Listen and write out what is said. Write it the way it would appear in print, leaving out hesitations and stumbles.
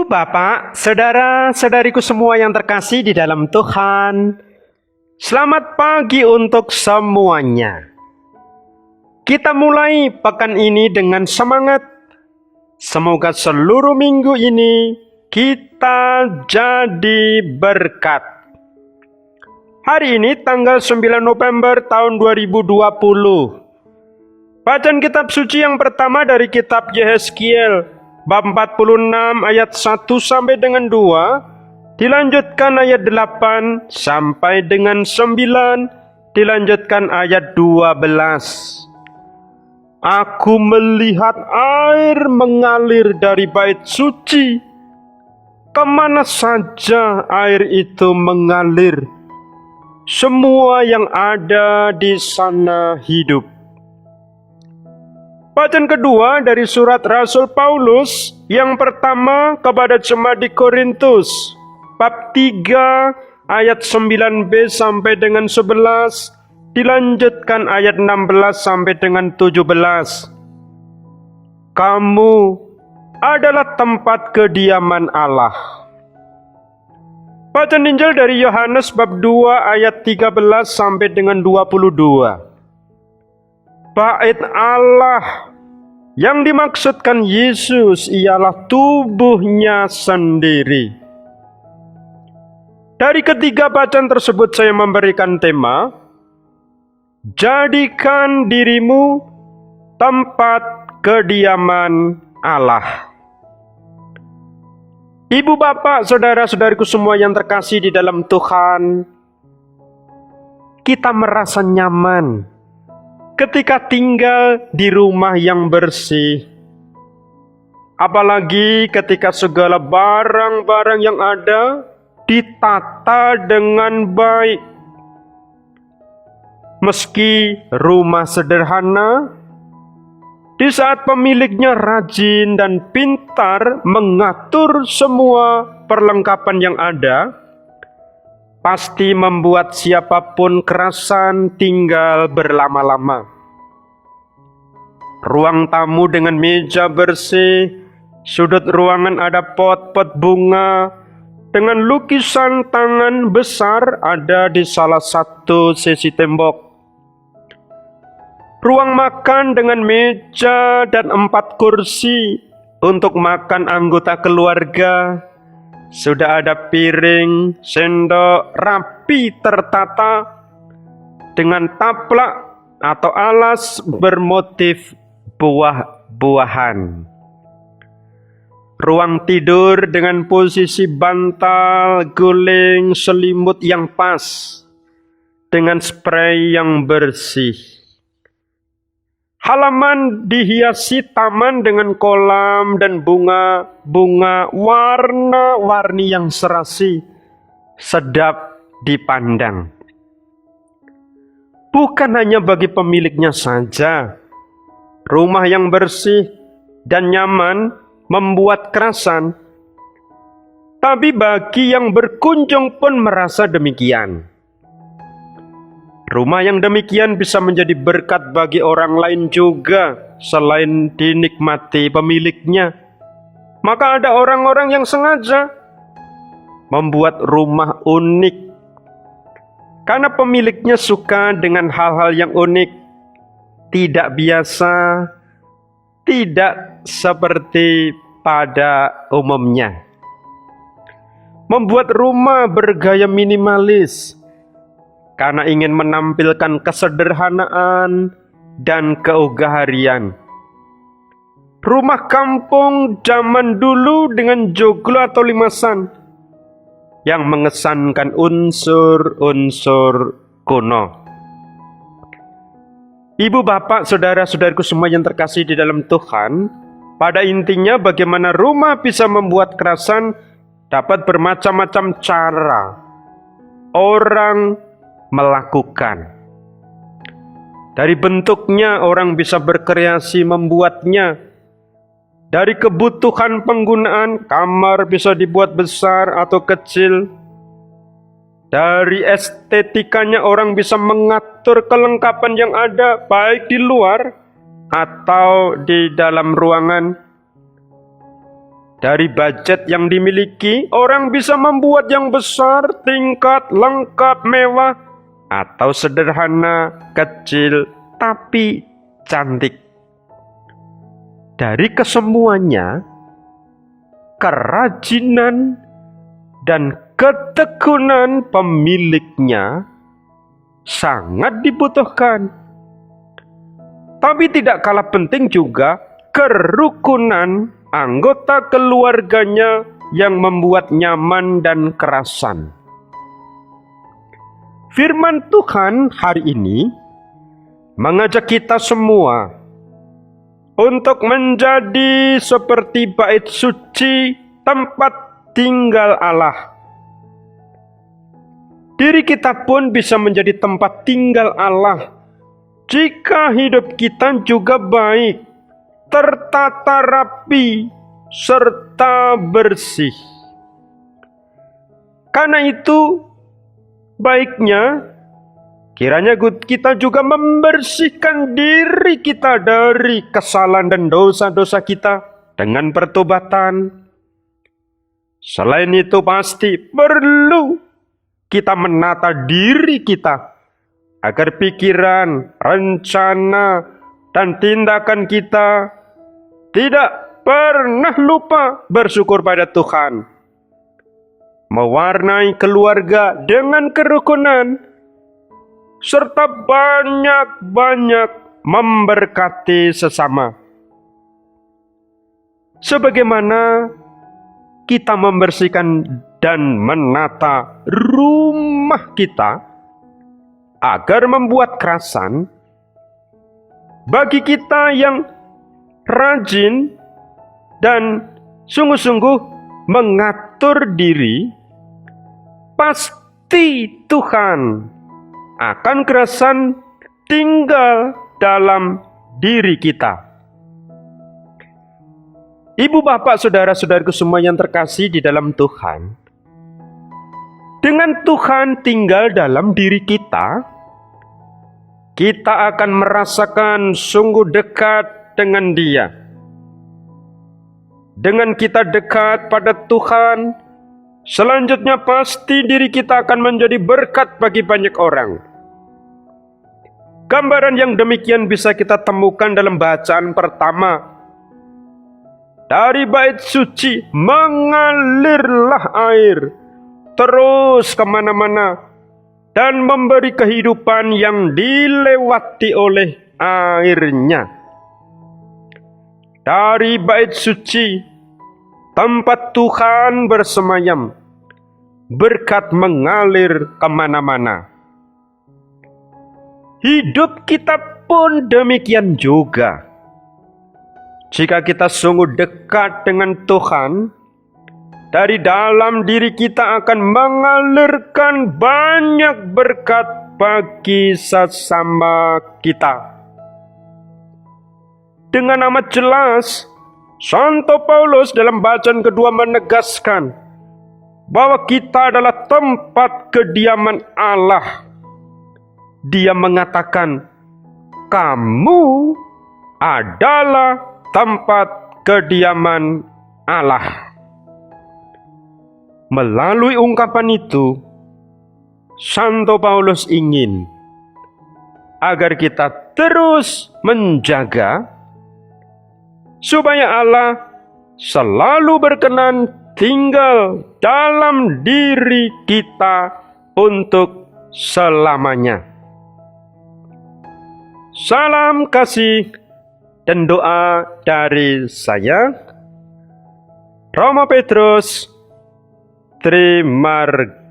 Ibu, bapak, saudara-saudariku semua yang terkasih di dalam Tuhan, selamat pagi untuk semuanya. Kita mulai pekan ini dengan semangat. Semoga seluruh minggu ini kita jadi berkat. Hari ini tanggal 9 November tahun 2020. Bacaan kitab suci yang pertama dari kitab Yehezkiel bab 46 ayat 1 sampai dengan 2, dilanjutkan ayat 8 sampai dengan 9, dilanjutkan ayat 12. Aku melihat air mengalir dari bait suci. Kemana saja air itu mengalir, semua yang ada di sana hidup. Bacaan kedua dari surat Rasul Paulus yang pertama kepada jemaat di Korintus, bab 3 ayat 9b sampai dengan 11, dilanjutkan ayat 16 sampai dengan 17. Kamu adalah tempat kediaman Allah. Bacaan Injil dari Yohanes bab 2 ayat 13 sampai dengan 22. Bait Allah yang dimaksudkan Yesus ialah tubuhnya sendiri. Dari ketiga bacaan tersebut saya memberikan tema, jadikan dirimu tempat kediaman Allah. Ibu, bapak, saudara-saudariku semua yang terkasih di dalam Tuhan, kita merasa nyaman ketika tinggal di rumah yang bersih, apalagi ketika segala barang-barang yang ada ditata dengan baik. Meski rumah sederhana, di saat pemiliknya rajin dan pintar mengatur semua perlengkapan yang ada, pasti membuat siapapun kerasan tinggal berlama-lama. Ruang tamu dengan meja bersih, sudut ruangan ada pot-pot bunga, dengan lukisan tangan besar ada di salah satu sisi tembok. Ruang makan dengan meja dan 4 kursi untuk makan anggota keluarga. Sudah ada piring, sendok rapi tertata dengan taplak atau alas bermotif buah-buahan. Ruang tidur dengan posisi bantal, guling, selimut yang pas, dengan spray yang bersih. Halaman dihiasi taman dengan kolam dan bunga-bunga warna-warni yang serasi, sedap dipandang. Bukan hanya bagi pemiliknya saja, rumah yang bersih dan nyaman membuat kerasan, tapi bagi yang berkunjung pun merasa demikian. Rumah yang demikian bisa menjadi berkat bagi orang lain juga selain dinikmati pemiliknya. Maka ada orang-orang yang sengaja membuat rumah unik karena pemiliknya suka dengan hal-hal yang unik, tidak biasa, tidak seperti pada umumnya. Membuat rumah bergaya minimalis karena ingin menampilkan kesederhanaan dan keugaharian. Rumah kampung zaman dulu dengan joglo atau limasan yang mengesankan unsur-unsur kuno. Ibu, bapak, saudara-saudariku semua yang terkasih di dalam Tuhan, pada intinya bagaimana rumah bisa membuat kerasan dapat bermacam-macam cara orang melakukan. Dari bentuknya orang bisa berkreasi membuatnya. Dari kebutuhan penggunaan, kamar bisa dibuat besar atau kecil. Dari estetikanya orang bisa mengatur kelengkapan yang ada baik di luar atau di dalam ruangan. Dari budget yang dimiliki, orang bisa membuat yang besar, tingkat, lengkap, mewah, atau sederhana, kecil, tapi cantik. Dari kesemuanya, kerajinan dan ketekunan pemiliknya sangat dibutuhkan. Tapi tidak kalah penting juga kerukunan anggota keluarganya yang membuat nyaman dan kerasan. Firman Tuhan hari ini mengajak kita semua untuk menjadi seperti bait suci, tempat tinggal Allah. Diri kita pun bisa menjadi tempat tinggal Allah jika hidup kita juga baik, tertata rapi, serta bersih. Karena itu, baiknya kiranya kita juga membersihkan diri kita dari kesalahan dan dosa-dosa kita dengan pertobatan. Selain itu pasti perlu kita menata diri kita agar pikiran, rencana, dan tindakan kita tidak pernah lupa bersyukur pada Tuhan. Mewarnai keluarga dengan kerukunan, serta banyak-banyak memberkati sesama. Sebagaimana kita membersihkan dan menata rumah kita agar membuat kerasan, bagi kita yang rajin dan sungguh-sungguh mengatur diri, pasti Tuhan akan kerasan tinggal dalam diri kita. Ibu, bapak, saudara-saudaraku semua yang terkasih di dalam Tuhan, dengan Tuhan tinggal dalam diri kita, kita akan merasakan sungguh dekat dengan Dia. Dengan kita dekat pada Tuhan, selanjutnya pasti diri kita akan menjadi berkat bagi banyak orang. Gambaran yang demikian bisa kita temukan dalam bacaan pertama. Dari bait suci mengalirlah air terus kemana-mana dan memberi kehidupan yang dilewati oleh airnya. Dari bait suci, tempat Tuhan bersemayam, berkat mengalir kemana-mana. Hidup kita pun demikian juga. Jika kita sungguh dekat dengan Tuhan, dari dalam diri kita akan mengalirkan banyak berkat bagi sesama kita. Dengan amat jelas, Santo Paulus dalam bacaan kedua menegaskan bahwa kita adalah tempat kediaman Allah. Dia mengatakan, kamu adalah tempat kediaman Allah. Melalui ungkapan itu, Santo Paulus ingin agar kita terus menjaga supaya Allah selalu berkenan tinggal dalam diri kita untuk selamanya. Salam kasih dan doa dari saya, Romo Petrus Trimargono.